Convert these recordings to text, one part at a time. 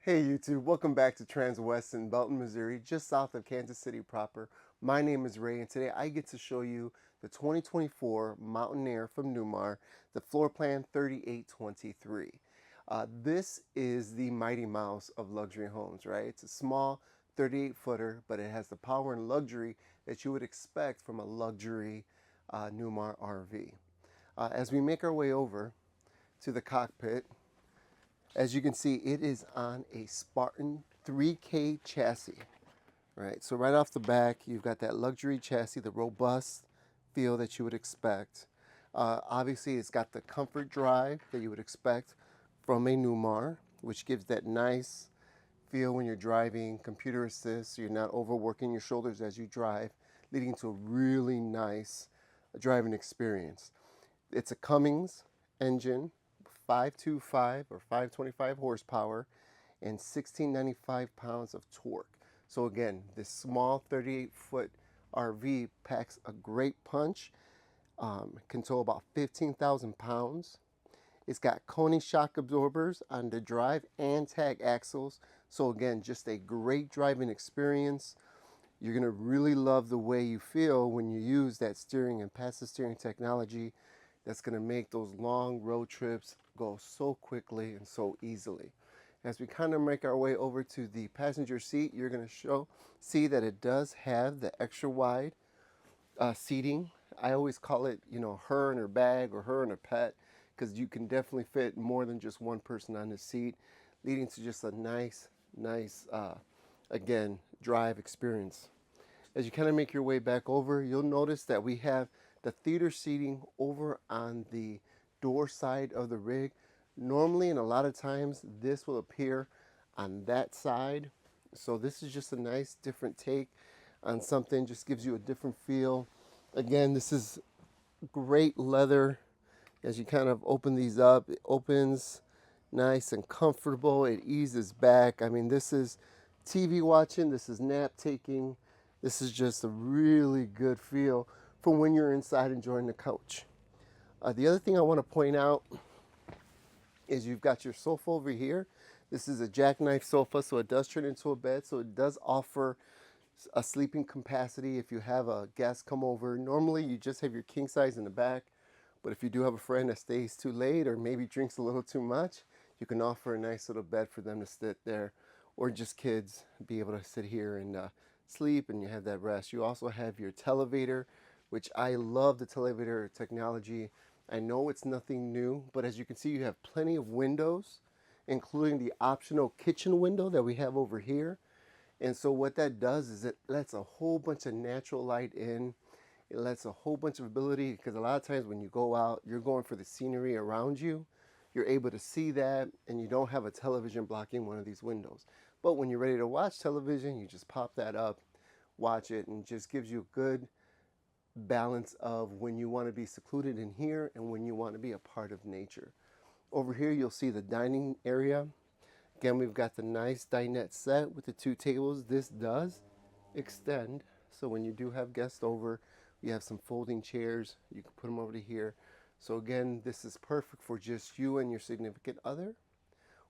Hey YouTube, welcome back to Transwest in Belton, Missouri, just south of Kansas City proper. My name is Ray and today I get to show you the 2024 Mountain Aire from Newmar, the floor plan 3823. This is the mighty mouse of luxury homes, right? It's a small 38 footer, but it has the power and luxury that you would expect from a luxury Newmar RV. As we make our way over to the cockpit, as you can see, it is on a Spartan 3K chassis, right? So right off the back, you've got that luxury chassis, the robust feel that you would expect. Obviously, it's got the comfort drive that you would expect from a Newmar, which gives that nice feel when you're driving, computer assist, so you're not overworking your shoulders as you drive, leading to a really nice driving experience. It's a Cummins engine, 525 or 525 horsepower and 1695 pounds of torque. So again, this small 38-foot RV packs a great punch, can tow about 15,000 pounds. It's got Koni shock absorbers on the drive and tag axles. So again, just a great driving experience. You're gonna really love the way you feel when you use that steering and passive steering technology that's going to make those long road trips go so quickly and so easily. As we kind of make our way over to the passenger seat, you're going to see that it does have the extra wide seating. I always call it, her and her bag or her and her pet, because you can definitely fit more than just one person on the seat, leading to just a nice, again, drive experience. As you kind of make your way back over, you'll notice that we have the theater seating over on the door side of the rig. Normally, and a lot of times, this will appear on that side. So this is just a nice different take on something, just gives you a different feel. Again, this is great leather. As you kind of open these up, it opens nice and comfortable. It eases back. I mean, this is TV watching, this is nap taking. This is just a really good feel for when you're inside enjoying the couch. The other thing I want to point out is you've got your sofa over here. This is a jackknife sofa, so it does turn into a bed, so it does offer a sleeping capacity if you have a guest come over. Normally you just have your king size in the back, but if you do have a friend that stays too late or maybe drinks a little too much, you can offer a nice little bed for them to sit there, or just kids be able to sit here and sleep, and you have that rest. You also have your televator, which I love the televator technology. I know it's nothing new, but as you can see, you have plenty of windows, including the optional kitchen window that we have over here. And so what that does is it lets a whole bunch of natural light in. It lets a whole bunch of ability, because a lot of times when you go out, you're going for the scenery around you. You're able to see that, and you don't have a television blocking one of these windows. But when you're ready to watch television, you just pop that up, watch it, and it just gives you a good balance of when you want to be secluded in here and when you want to be a part of nature. Over here, you'll see the dining area. Again, we've got the nice dinette set with the two tables. This does extend, so when you do have guests over, you have some folding chairs. You can put them over to here. So again, this is perfect for just you and your significant other,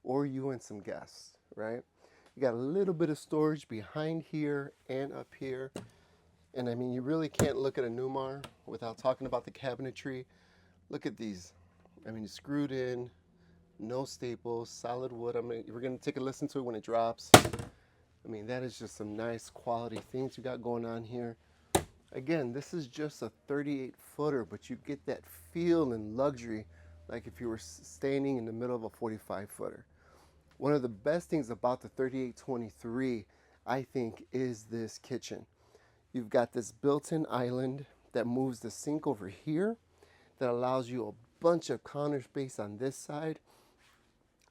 or you and some guests, right? You got a little bit of storage behind here and up here. And I mean, you really can't look at a Newmar without talking about the cabinetry. Look at these. I mean, screwed in, no staples, solid wood. We're gonna take a listen to it when it drops. I mean, that is just some nice quality things you got going on here. Again, this is just a 38 footer, but you get that feel and luxury like if you were standing in the middle of a 45 footer. One of the best things about the 3823, I think, is this kitchen. You've got this built-in island that moves the sink over here that allows you a bunch of counter space on this side.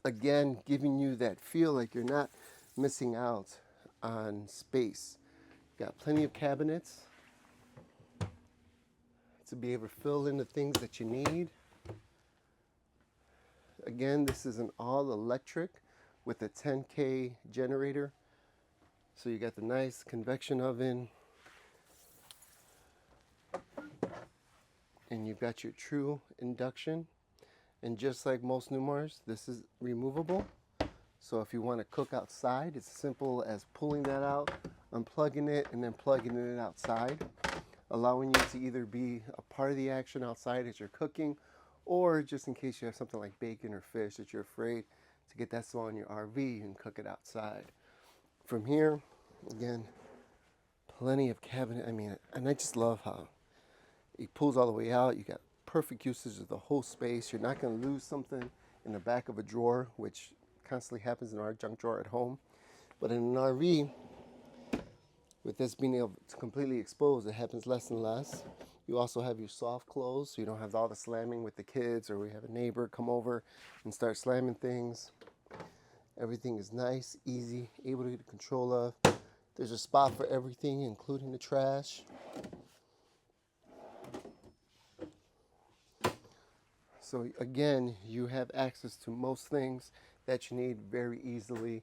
Again, giving you that feel like you're not missing out on space. Got plenty of cabinets to be able to fill in the things that you need. Again, this is an all electric with a 10K generator. So you got the nice convection oven. And you've got your true induction. And just like most Newmars, this is removable. So if you want to cook outside, it's simple as pulling that out, unplugging it, and then plugging it outside, allowing you to either be a part of the action outside as you're cooking, or just in case you have something like bacon or fish that you're afraid to get that small in your RV, you can cook it outside. From here, again, plenty of cabinet. I mean, and I just love how it pulls all the way out. You got perfect usage of the whole space. You're not going to lose something in the back of a drawer, which constantly happens in our junk drawer at home. But in an RV, with this being able to completely expose, it happens less and less. You also have your soft close, so you don't have all the slamming with the kids, or we have a neighbor come over and start slamming things. Everything is nice, easy, able to get control of. There's a spot for everything, including the trash. So again, you have access to most things that you need very easily.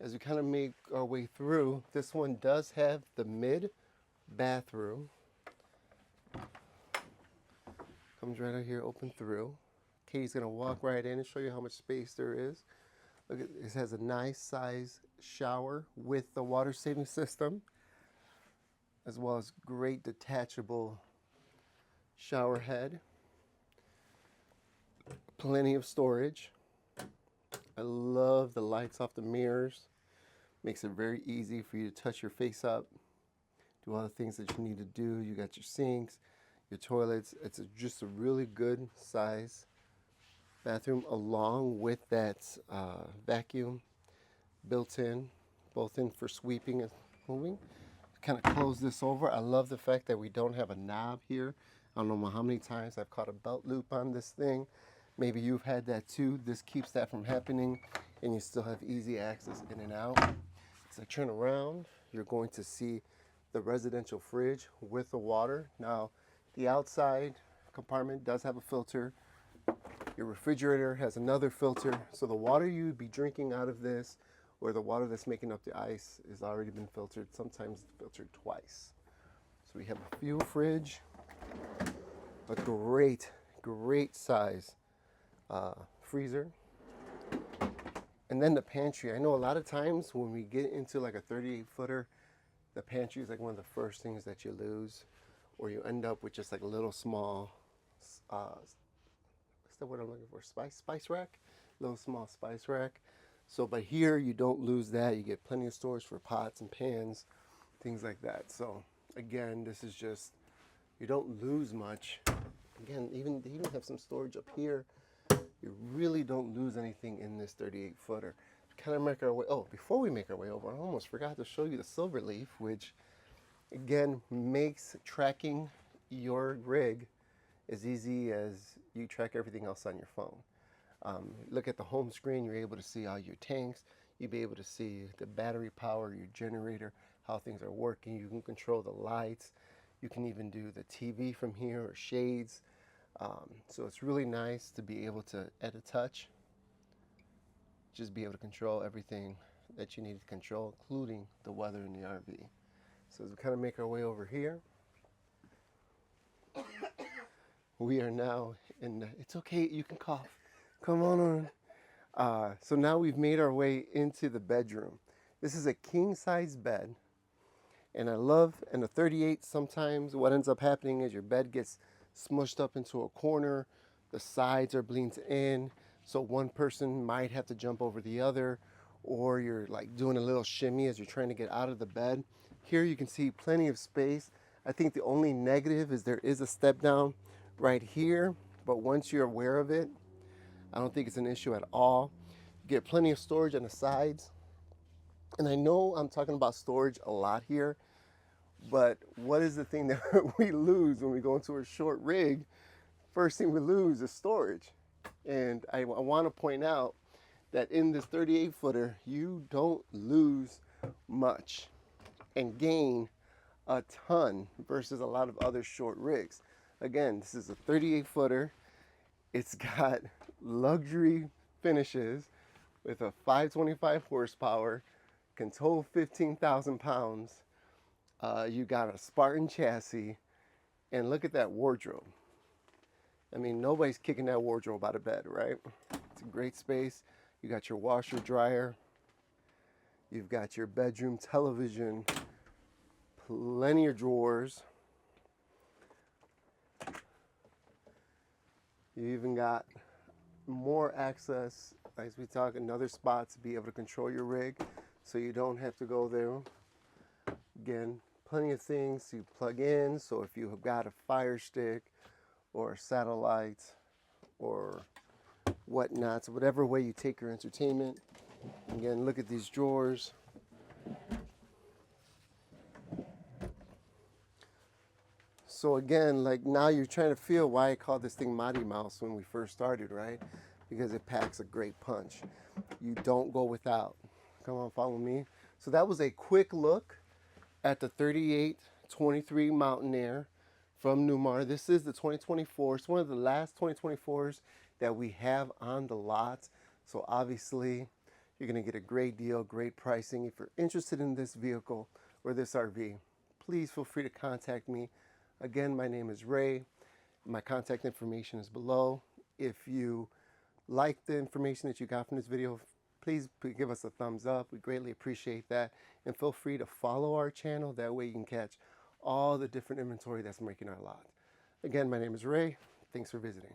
As we kind of make our way through, this one does have the mid bathroom. Comes right out here, open through. Katie's gonna walk right in and show you how much space there is. Look, it has a nice size shower with the water saving system, as well as great detachable shower head. Plenty of storage. I love the lights off the mirrors. Makes it very easy for you to touch your face up, do all the things that you need to do. You got your sinks, your toilets. It's just a really good size bathroom, along with that vacuum built in, both in for sweeping and moving. Kind of close this over. I love the fact that we don't have a knob here. I don't know how many times I've caught a belt loop on this thing. Maybe you've had that too. This keeps that from happening, and you still have easy access in and out. As I turn around, you're going to see the residential fridge with the water. Now, the outside compartment does have a filter. Your refrigerator has another filter. So the water you'd be drinking out of this, or the water that's making up the ice, has already been filtered. Sometimes it's filtered twice. So we have a fuel fridge, a great size freezer, and then the pantry. I know a lot of times when we get into like a 38-footer, the pantry is like one of the first things that you lose, or you end up with just like a little small what's the word I'm looking for, spice rack, little small spice rack. So but here you don't lose that. You get plenty of storage for pots and pans, things like that. So again, this is just, you don't lose much. Again, they even have some storage up here. You really don't lose anything in this 38-footer. Kind of make our way, oh, before we make our way over, I almost forgot to show you the silver leaf, which again makes tracking your rig as easy as you track everything else on your phone. Look at the home screen, you're able to see all your tanks, you'll be able to see the battery power, your generator, how things are working. You can control the lights, you can even do the TV from here, or shades. So it's really nice to be able to, at a touch, just be able to control everything that you need to control, including the weather in the RV. So as we kind of make our way over here, we are now in the, it's okay, you can cough, come on. So now we've made our way into the bedroom. This is a king size bed, and I love, in a 38, sometimes what ends up happening is your bed gets smushed up into a corner, the sides are bleed in, so one person might have to jump over the other, or you're like doing a little shimmy as you're trying to get out of the bed. Here you can see plenty of space. I think the only negative is there is a step down right here, but once you're aware of it, I don't think it's an issue at all. You get plenty of storage on the sides. And I know I'm talking about storage a lot here, but what is the thing that we lose when we go into a short rig? First thing we lose is storage. And I want to point out that in this 38-footer, you don't lose much and gain a ton versus a lot of other short rigs. Again, this is a 38-footer. It's got luxury finishes with a 525 horsepower, can tow 15,000 pounds. You got a Spartan chassis, and look at that wardrobe. I mean, nobody's kicking that wardrobe out of bed, right? It's a great space. You got your washer dryer. You've got your bedroom television. Plenty of drawers. You even got more access, as we talk, another spot to be able to control your rig so you don't have to go there. Again, plenty of things to plug in. So if you have got a Fire Stick or a satellite or whatnot, so whatever way you take your entertainment. Again, look at these drawers. So again, like now you're trying to feel why I called this thing Mighty Mouse when we first started, right? Because it packs a great punch. You don't go without. Come on, follow me. So that was a quick look at the 3823 Mountain Aire from Newmar. This is the 2024. It's one of the last 2024s that we have on the lot. So obviously you're gonna get a great deal, great pricing. If you're interested in this vehicle or this RV, please feel free to contact me. Again, my name is Ray. My contact information is below. If you like the information that you got from this video, please give us a thumbs up. We greatly appreciate that. And feel free to follow our channel. That way you can catch all the different inventory that's making our lot. Again, my name is Ray. Thanks for visiting.